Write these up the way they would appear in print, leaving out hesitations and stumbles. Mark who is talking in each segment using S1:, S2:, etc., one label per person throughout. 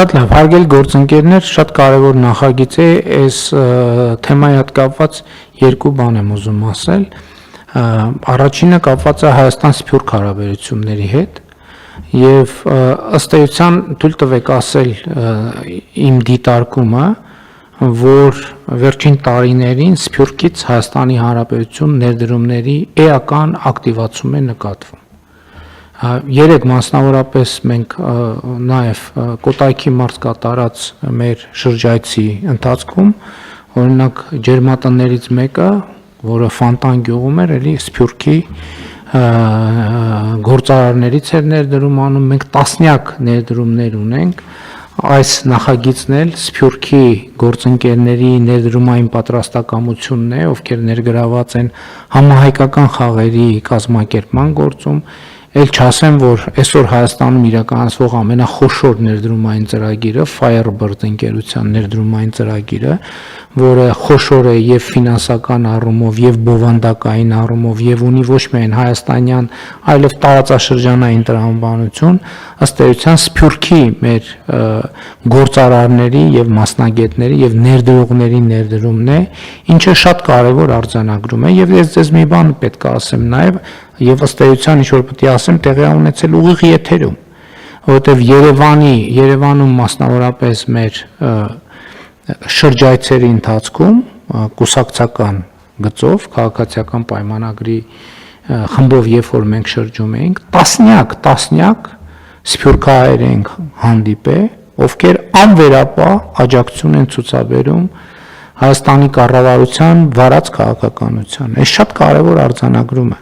S1: Շատ լավ, հարգելի գործընկերներ, շատ կարևոր նախագիծ է, այս թեմայի հետ կապված երկու բան եմ ուզում ասել։ Առաջինը կապված է Հայաստան-Սփյուռք հարաբերությունների հետ եւ ըստ էության թույլ տվեք ասել իմ դիտարկումը, որ վերջին տարիներին Սփյուռքից Հայաստանի Հանրապետություն ներդրումների էական ակտիվացում է նկատվում։ Երեք մասնավորապես մենք նաև Կոտայքի մարզ կատարած մեր շրջայցի ընթացքում օրինակ ջերմատներից մեկը, որը Ֆանտան գյուղում էր, էլի Սփյուռքի գործարարներից էր ներդրում անում, մենք տասնյակ ներդրումներ ունենք, այս նախագիծն էլ Սփյուռքի գործընկերների ներդրումային պատրաստակամությունն է, ովքեր ներգրաված են համահայկական խաղերի կազմակերպման գործում, Էլ չասեմ, որ այսօր Հայաստանում իրականացվող ամենախոշոր ներդրումային ծրագիրը Firebird ընկերության ներդրումային ծրագիրը, որը խոշոր է եւ ֆինանսական առումով, եւ բովանդակային առումով, եւ ունի ոչ միայն հայաստանյան, այլև տարածաշրջանային տրամաբանություն, ըստ էության Սփյուռքի մեր գործարարների եւ մասնագետների եւ ներդրողների ներդրումն է, ինչը շատ կարեւոր արձանագրում է եւ ես ձեզ մի բան պետք է ասեմ նաեւ Եվ ըստ էության ինչ-որ պետք է ասեմ տեղի ունեցել ուղիղ եթերում, որովհետև Երևանում մասնավորապես մեր շրջայցերի ընթացքում կուսակցական գծով, քաղաքացիական պայմանագրի խմբով երբ որ մենք շրջում էինք, տասնյակ սփյուռքահայեր ենք հանդիպել, ովքեր անվերապահ աջակցություն են ցուցաբերում Հայաստանի կառավարության վարած քաղաքականության։ Այս շատ կարևոր արձանագրում է։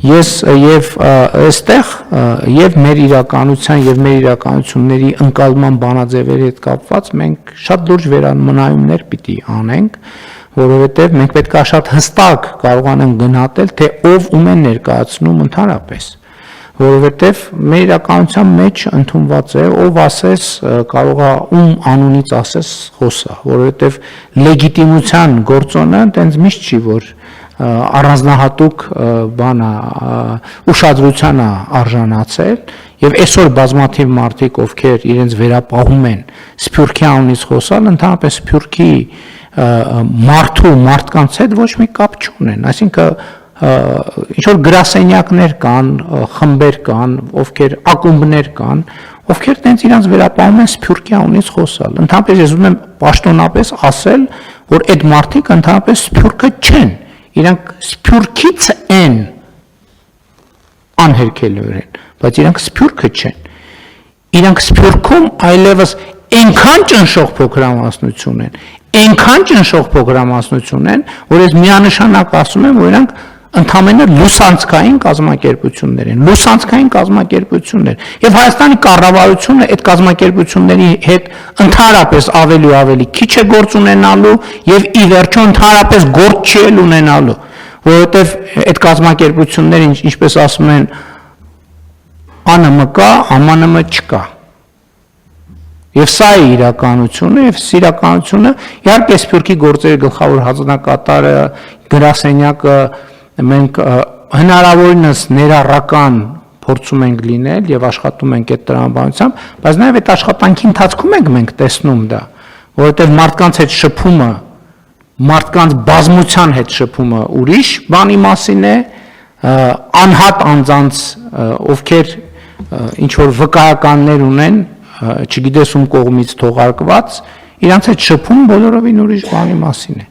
S1: Ես եւ այստեղ եւ մեր իրականության եւ մեր իրականությունների ընկալման բանաձևերի հետ կապված մենք շատ լուրջ վերամնայումներ պիտի անենք, որովհետեւ մենք պետք է շատ հստակ կարողանանք գնահատել, թե ով ում է ներկայացնում ընդհանրապես, որովհետեւ մեր իրականության մեջ ընդունված է, ով ասես կարող է ում անունից ասես խոսա, որովհետեւ լեգիտիմության գործոնը այնտենց միշտ չի, որ առանձնահատուկ բանա ուշադրության արժանացել եւ այսօր բազմաթիվ մարդիկ ովքեր իրենց վերապահում են Սփյուռքի անունից խոսալ ընդհանրապես Սփյուռքի մարդու մարդկանց հետ ոչ մի կապ չունեն, այսինքն ինչ որ գրասենյակներ կան, խմբեր կան, ովքեր ակումբներ կան, ովքեր տենց իրենց վերապահում են Սփյուռքի անունից խոսալ։ Ընդհանրապես ես ուզում եմ պաշտոնապես ասել, որ այդ մարդիկ ընդհանրապես Սփյուռքը չեն Իրանք Սփյուռքից են անհերքելիորեն, բայց իրանք Սփյուռքը չեն։ Իրանք Սփյուռքում այլևս այնքան ճնշող փոքրամասնություն են, որ ես միանշանակ ասում եմ, որ իրանք ընդամենը լուսանցքային կազմակերպություններ են, եւ Հայաստանի կառավարությունը այդ կազմակերպությունների հետ ընդհանրապես ավելի ու ավելի քիչ է գործ ունենալու եւ ի վերջո ընդհանրապես գործ չի ունենալու, որովհետեւ այդ կազմակերպությունները ինչպես ասում են ԱՆՄ կա, ԱՄՆ չկա։ Եվ սա է իրականությունը, եւ իրականությունը իհարկե Սփյուռքի գործերի գլխավոր հազնակատարը գրասենյակը մենք հնարավորինս ներառական փորձում ենք լինել եւ աշխատում ենք այդ տրամաբանությամբ, բայց նաեւ այդ աշխատանքի ընթացքում ենք մենք տեսնում դա, որովհետեւ մարդկանց հետ շփումը, մարդկանց բազմության հետ շփումը ուրիշ բանի մասին է, անհատ անձանց, ովքեր ինչ որ վկայականներ ունեն, չգիտես ում կողմից թողարկված, իրանց հետ շփում բոլորովին ուրիշ բանի մասին է։